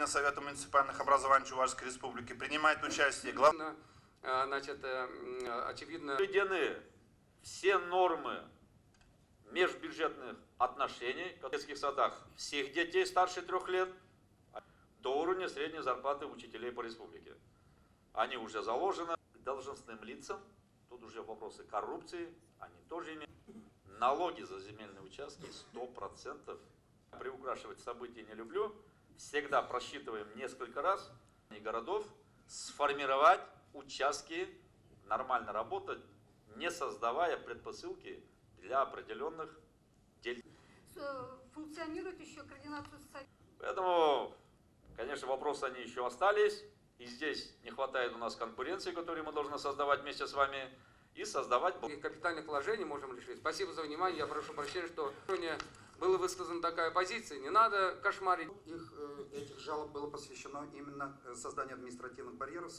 заседания Совета муниципальных образований Чувашской Республики принимает участие главный. Значит, очевидно, введены все нормы межбюджетных отношений в детских садах всех детей старше 3 лет до уровня средней зарплаты учителей по республике. Они уже заложены должностным лицам, тут уже вопросы коррупции, они тоже имеют. Налоги за земельные участки 100%. Приукрашивать события не люблю. Всегда просчитываем несколько раз городов, сформировать участки, нормально работать, не создавая предпосылки для определенных действий. Функционирует еще координация социальных. Поэтому, конечно, вопросы они еще остались. И здесь не хватает у нас конкуренции, которую мы должны создавать вместе с вами. И создавать... Капитальных вложений можем решить. Спасибо за внимание. Я прошу прощения, что сегодня была высказана такая позиция. Не надо кошмарить. Этих жалоб было посвящено именно созданию административных барьеров.